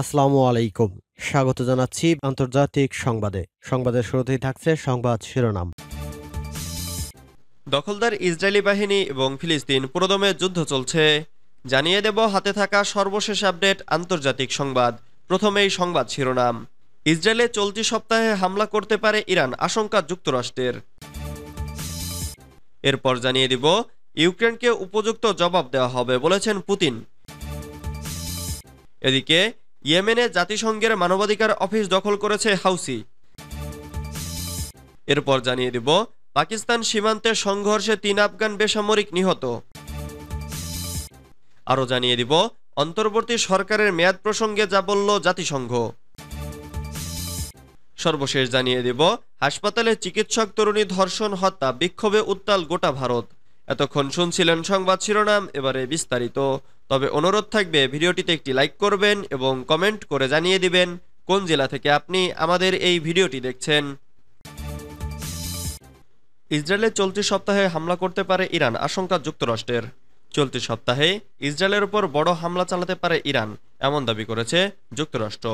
আসসালামু আলাইকুম। স্বাগত জানাচ্ছি আন্তর্জাতিক সংবাদে। সংবাদের শুরুতেই থাকছে সংবাদ শিরোনাম। দখলদার ইসরায়েলি বাহিনী এবং ফিলিস্তিন পুরোদমে যুদ্ধ চলছে, জানিয়ে দেব হাতে থাকা সর্বশেষ আপডেট আন্তর্জাতিক সংবাদ। প্রথমেই সংবাদ শিরোনাম। ইসরায়েলে চলতি সপ্তাহে হামলা করতে পারে ইরান, আশঙ্কা যুক্তরাষ্ট্রের। এরপর জানিয়ে দিব ইউক্রেনকে উপযুক্ত জবাব দেওয়া হবে বলেছেন পুতিন। এদিকে ইয়েমেনে জাতিসংঘের মানবাধিকার অফিস দখল করেছে হাউসি। এরপর জানিয়ে দিব পাকিস্তান সীমান্তে সংঘর্ষে ৩ আফগান বেসামরিক নিহত। আরও জানিয়ে দিব অন্তর্বর্তী সরকারের মেয়াদ প্রসঙ্গে যা বলল জাতিসংঘ। সর্বশেষ জানিয়ে দিব হাসপাতালে চিকিৎসক তরুণী ধর্ষণ, হত্যা, বিক্ষোভে উত্তাল গোটা ভারত। এতক্ষণ শুনছিলেন সংবাদ শিরোনাম, এবারে বিস্তারিত। তবে অনুরোধ থাকবে ভিডিওটিতে একটি লাইক করবেন এবং কমেন্ট করে জানিয়ে দিবেন কোন জেলা থেকে আপনি আমাদের এই ভিডিওটি দেখছেন। ইসরায়েলে চলতি সপ্তাহে হামলা করতে পারে ইরান, আশঙ্কা যুক্তরাষ্ট্রের। চলতি সপ্তাহে ইসরায়েলের উপর বড় হামলা চালাতে পারে ইরান, এমন দাবি করেছে যুক্তরাষ্ট্র।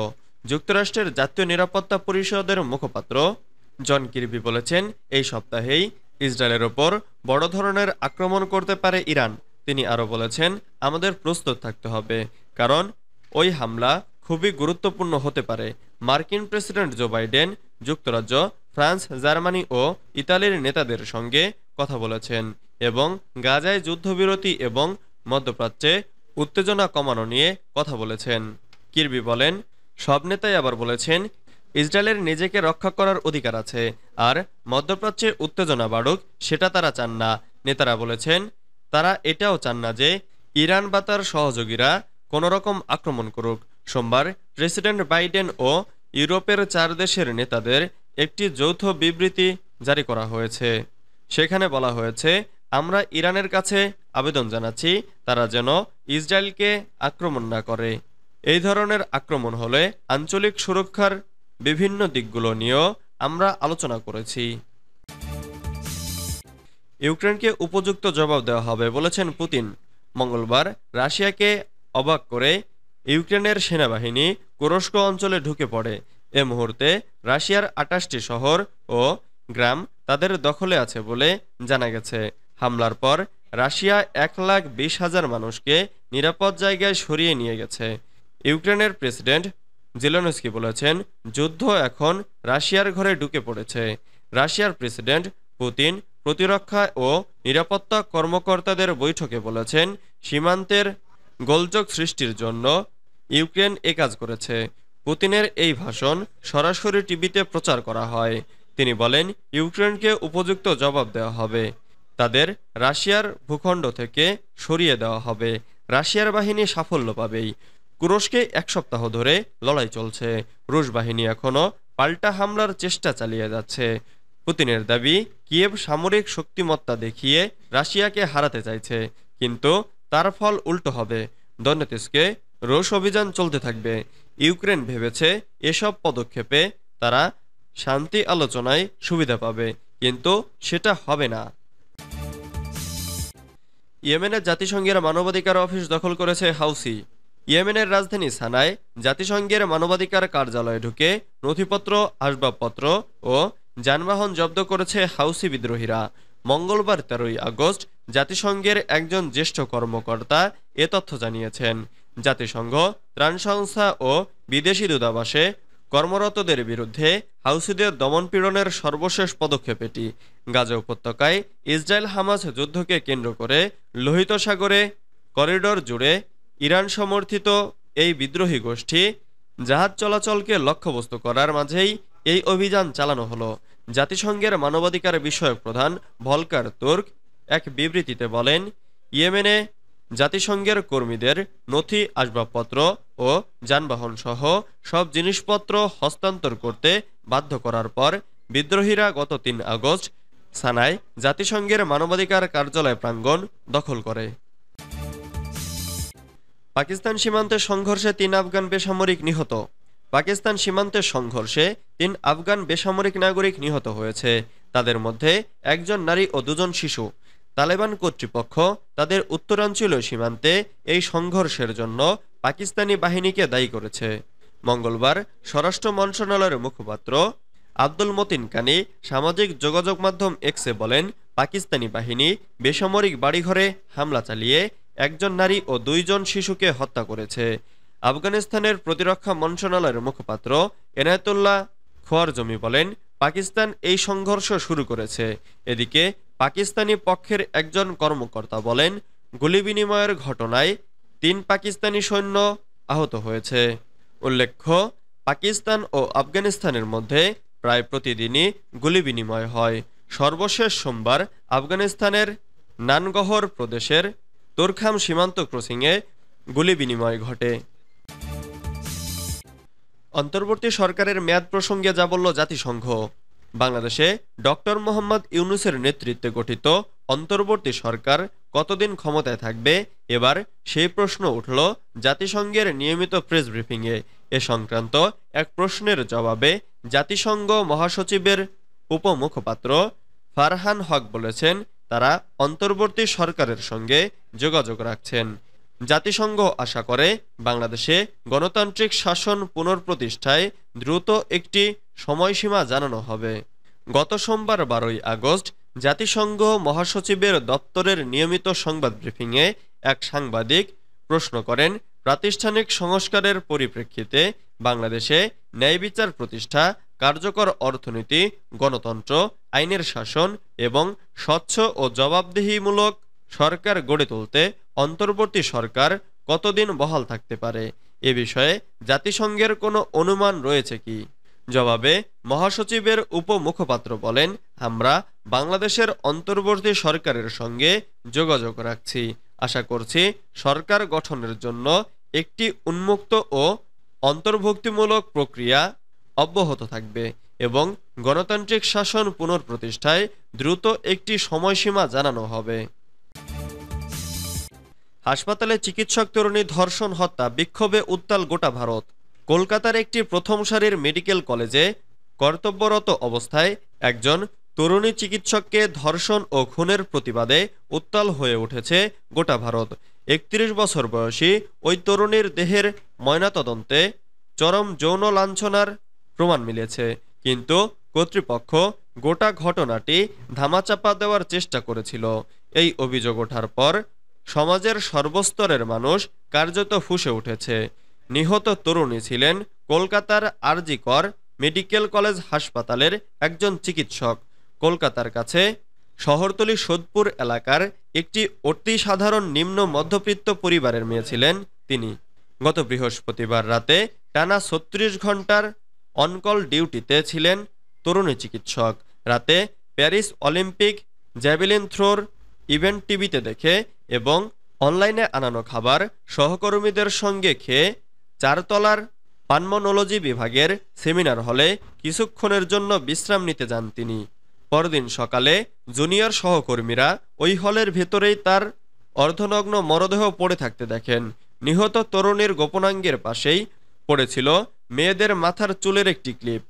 যুক্তরাষ্ট্রের জাতীয় নিরাপত্তা পরিষদের মুখপাত্র জন কির্বি বলেছেন, এই সপ্তাহেই ইসরায়েলের ওপর বড় ধরনের আক্রমণ করতে পারে ইরান। তিনি আরও বলেছেন, আমাদের প্রস্তুত থাকতে হবে, কারণ ওই হামলা খুবই গুরুত্বপূর্ণ হতে পারে। মার্কিন প্রেসিডেন্ট জো বাইডেন যুক্তরাজ্য, ফ্রান্স, জার্মানি ও ইতালির নেতাদের সঙ্গে কথা বলেছেন এবং গাজায় যুদ্ধবিরতি এবং মধ্যপ্রাচ্যে উত্তেজনা কমানো নিয়ে কথা বলেছেন। কির্বি বলেন, সব নেতাই আবার বলেছেন ইসরায়েলের নিজেকে রক্ষা করার অধিকার আছে, আর মধ্যপ্রাচ্যে উত্তেজনা বাড়ুক সেটা তারা চান না। নেতারা বলেছেন, তারা এটাও চান না যে ইরান বা তার সহযোগীরা কোনো রকম আক্রমণ করুক। সোমবার প্রেসিডেন্ট বাইডেন ও ইউরোপের 4 দেশের নেতাদের একটি যৌথ বিবৃতি জারি করা হয়েছে। সেখানে বলা হয়েছে, আমরা ইরানের কাছে আবেদন জানাচ্ছি তারা যেন ইসরায়েলকে আক্রমণ না করে। এই ধরনের আক্রমণ হলে আঞ্চলিক সুরক্ষার বিভিন্ন দিকগুলো নিয়েও আমরা আলোচনা করেছি। ইউক্রেনকে উপযুক্ত জবাব দেওয়া হবে বলেছেন পুতিন। মঙ্গলবার রাশিয়াকে অবাক করে ইউক্রেনের সেনাবাহিনী কুরস্ক অঞ্চলে ঢুকে পড়ে। এ মুহূর্তে রাশিয়ার 28টি শহর ও গ্রাম তাদের দখলে আছে বলে জানা গেছে। হামলার পর রাশিয়া 1,20,000 মানুষকে নিরাপদ জায়গায় সরিয়ে নিয়ে গেছে। ইউক্রেনের প্রেসিডেন্ট জেলেনস্কি বলেছেন, যুদ্ধ এখন রাশিয়ার ঘরে ঢুকে পড়েছে। রাশিয়ার প্রেসিডেন্ট পুতিন প্রতিরক্ষা ও নিরাপত্তা কর্মকর্তাদের বৈঠকে বলেছেন, সীমান্তের গোলযোগ সৃষ্টির জন্য ইউক্রেন কাজ করেছে। পুতিনের এই ভাষণ সরাসরি টিভিতে প্রচার করা হয়। তিনি বলেন, ইউক্রেনকে উপযুক্ত জবাব দেওয়া হবে, তাদের রাশিয়ার ভূখণ্ড থেকে সরিয়ে দেওয়া হবে। রাশিয়ার বাহিনী সাফল্য পাবেই। তুরস্কে 1 সপ্তাহ ধরে লড়াই চলছে। রুশ বাহিনী এখনও পাল্টা হামলার চেষ্টা চালিয়ে যাচ্ছে। পুতিনের দাবি, কিয়েভ সামরিক শক্তিমত্তা দেখিয়ে রাশিয়াকে হারাতে চাইছে, কিন্তু তার ফল উল্টো হবে। দনেৎস্কে রুশ অভিযান চলতে থাকবে। ইউক্রেন ভেবেছে এসব পদক্ষেপে তারা শান্তি আলোচনায় সুবিধা পাবে, কিন্তু সেটা হবে না। ইয়েমেনের জাতিসংঘের মানবাধিকার অফিস দখল করেছে হাউসি। ইয়েমেনের রাজধানী সানায় জাতিসংঘের মানবাধিকার কার্যালয়ে ঢুকে নথিপত্র, আসবাবপত্র ও যানবাহন জব্দ করেছে হাউসি বিদ্রোহীরা। মঙ্গলবার 13ই আগস্ট জাতিসংঘের একজন জ্যেষ্ঠ কর্মকর্তা এ তথ্য জানিয়েছেন। জাতিসংঘ ত্রাণ সংস্থা ও বিদেশি দূতাবাসে কর্মরতদের বিরুদ্ধে হাউসিদের দমনপীড়নের সর্বশেষ পদক্ষেপ এটি। গাজা উপত্যকায় ইসরায়েল হামাস যুদ্ধকে কেন্দ্র করে লোহিত সাগরে করিডর জুড়ে ইরান সমর্থিত এই বিদ্রোহী গোষ্ঠী জাহাজ চলাচলকে লক্ষ্যবস্তু করার মাঝেই এই অভিযান চালানো হলো। জাতিসংঘের মানবাধিকার বিষয়ক প্রধান ভলকার তুর্ক এক বিবৃতিতে বলেন, ইয়েমেনে জাতিসংঘের কর্মীদের নথি, আসবাবপত্র ও যানবাহন সহ সব জিনিসপত্র হস্তান্তর করতে বাধ্য করার পর বিদ্রোহীরা গত 3 আগস্ট সানায় জাতিসংঘের মানবাধিকার কার্যালয় প্রাঙ্গণ দখল করে। পাকিস্তান সীমান্তে সংঘর্ষে 3 আফগান বেসামরিক নিহত। পাকিস্তান সীমান্তের সংঘর্ষে 3 আফগান বেসামরিক নাগরিক নিহত হয়েছে। তাদের মধ্যে একজন নারী ও 2 জন শিশু। তালেবান কর্তৃপক্ষ তাদের উত্তরাঞ্চলীয় সীমান্তে এই সংঘর্ষের জন্য পাকিস্তানি বাহিনীকে দায়ী করেছে। মঙ্গলবার স্বরাষ্ট্র মন্ত্রণালয়ের মুখপাত্র আব্দুল মতিন কানি সামাজিক যোগাযোগ মাধ্যম এক্সে বলেন, পাকিস্তানি বাহিনী বেসামরিক বাড়িঘরে হামলা চালিয়ে একজন নারী ও 2 জন শিশুকে হত্যা করেছে। আফগানিস্তানের প্রতিরক্ষা মন্ত্রণালয়ের মুখপাত্র এনায়েতুল্লাহ খোয়ারজমি বলেন, পাকিস্তান এই সংঘর্ষ শুরু করেছে। এদিকে পাকিস্তানি পক্ষের একজন কর্মকর্তা বলেন, গুলি বিনিময়ের ঘটনায় 3 পাকিস্তানি সৈন্য আহত হয়েছে। উল্লেখ্য, পাকিস্তান ও আফগানিস্তানের মধ্যে প্রায় প্রতিদিনই গুলি বিনিময় হয়। সর্বশেষ সোমবার আফগানিস্তানের নানগহর প্রদেশের তোরখাম সীমান্ত ক্রসিংয়ে গুলি বিনিময় ঘটে। অন্তর্বর্তী সরকারের মেয়াদ প্রসঙ্গে যা বলল জাতিসংঘ। বাংলাদেশে ডক্টর মোহাম্মদ ইউনূসের নেতৃত্বে গঠিত অন্তর্বর্তী সরকার কতদিন ক্ষমতায় থাকবে, এবার সেই প্রশ্ন উঠল জাতিসংঘের নিয়মিত প্রেস ব্রিফিংয়ে। এ সংক্রান্ত এক প্রশ্নের জবাবে জাতিসংঘ মহাসচিবের উপমুখপাত্র ফারহান হক বলেছেন, তারা অন্তর্বর্তী সরকারের সঙ্গে যোগাযোগ রাখছেন। জাতিসংঘ আশা করে বাংলাদেশে গণতান্ত্রিক শাসন পুনঃপ্রতিষ্ঠায় দ্রুত একটি সময়সীমা জানানো হবে। গত সোমবার 12ই আগস্ট জাতিসংঘ মহাসচিবের দপ্তরের নিয়মিত সংবাদ ব্রিফিংয়ে এক সাংবাদিক প্রশ্ন করেন, প্রাতিষ্ঠানিক সংস্কারের পরিপ্রেক্ষিতে বাংলাদেশে ন্যায় বিচার প্রতিষ্ঠা, কার্যকর অর্থনীতি, গণতন্ত্র, আইনের শাসন এবং স্বচ্ছ ও জবাবদিহিমূলক সরকার গড়ে তুলতে অন্তর্বর্তী সরকার কতদিন বহাল থাকতে পারে, এ বিষয়ে জাতিসংঘের কোনো অনুমান রয়েছে কি? জবাবে মহাসচিবের উপমুখপাত্র বলেন, আমরা বাংলাদেশের অন্তর্বর্তী সরকারের সঙ্গে যোগাযোগ রাখছি। আশা করছি সরকার গঠনের জন্য একটি উন্মুক্ত ও অন্তর্ভুক্তিমূলক প্রক্রিয়া অব্যাহত থাকবে এবং গণতান্ত্রিক শাসন পুনঃপ্রতিষ্ঠায় দ্রুত একটি সময়সীমা জানানো হবে। হাসপাতালে চিকিৎসক তরুণী ধর্ষণ হত্যা, বিক্ষোভে উত্তাল গোটা ভারত। কলকাতার একটি প্রথম সারির মেডিকেল কলেজে কর্তব্যরত অবস্থায় একজন তরুণী চিকিৎসককে ধর্ষণ ও খুনের প্রতিবাদে উত্তাল হয়ে উঠেছে গোটা ভারত। 31 বছর বয়সী ওই তরুণীর দেহের ময়নাতদন্তে চরম যৌন লাঞ্ছনার প্রমাণ মিলেছে, কিন্তু কর্তৃপক্ষ গোটা ঘটনাটি ধামাচাপা দেওয়ার চেষ্টা করেছিল। এই অভিযোগ ওঠার পর সমাজের সর্বস্তরের মানুষ কার্যত ফুঁসে উঠেছে। নিহত তরুণী ছিলেন কলকাতার আরজি কর মেডিকেল কলেজ হাসপাতালের একজন চিকিৎসক। কলকাতার কাছে শহরতলি সোদপুর এলাকার একটি অতি সাধারণ নিম্ন মধ্যবিত্ত পরিবারের মেয়ে ছিলেন তিনি। গত বৃহস্পতিবার রাতে টানা 36 ঘন্টার অনকল ডিউটিতে ছিলেন তরুণী চিকিৎসক। রাতে প্যারিস অলিম্পিক জ্যাভেলিন থ্রোর ইভেন্ট টিভিতে দেখে এবং অনলাইনে আনানো খাবার সহকর্মীদের সঙ্গে খেয়ে 4 তলার পালমোনোলজি বিভাগের সেমিনার হলে কিছুক্ষণের জন্য বিশ্রাম নিতে যান তিনি। পরদিন সকালে জুনিয়র সহকর্মীরা ওই হলের ভেতরেই তার অর্ধনগ্ন মরদেহ পড়ে থাকতে দেখেন। নিহত তরুণীর গোপনাঙ্গের পাশেই পড়েছিল মেয়েদের মাথার চুলের একটি ক্লিপ।